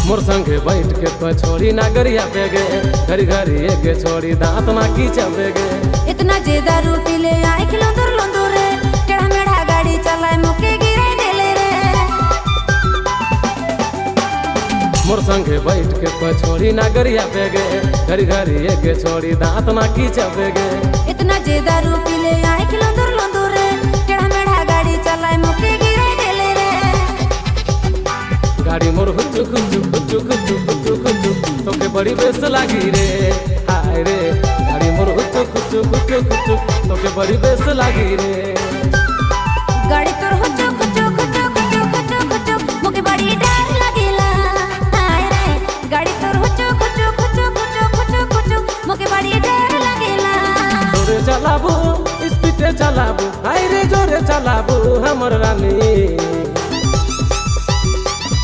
मोर संगे बैठ के तो छोड़ी ना गरिया बेगे, घरी घरी एक छोड़ी दांत ना की चबेगे। इतना जे दारू पी ले आए खिलौंदर लोंदर रे, टेढ़ा मेढ़ा गाड़ी चलाए मुके गिरे देले रे। मोर संगे बैठ के तो छोड़ी ना गरिया बेगे, घरी घरी एक छोड़ी दांत ना की चबेगे। इतना जे दारू पी ले आए खिलौंदर लोंदर रे, टेढ़ा मेढ़ा गाड़ी चलाए मुके गिरे देले रे। गाड़ी मोर हुचु खुचु खुचु खुचु खुचु खुचु तोके बड़ी बेस लागी रे, हाय रे। गाड़ी मोर हुचु खुचु खुचु खुचु तोके बड़ी बेस लागी रे। गाड़ी तोर हुचु खुचु खुचु खुचु खुचु खुचु मुके बड़ी डर लागेला, हाय रे। गाड़ी तोर हुचु खुचु खुचु खुचु खुचु खुचु मुके बड़ी डर लागेला। जोरे चलाबू स्पीडे चलाबू, हाय रे जोरे चलाबू हमर रानी।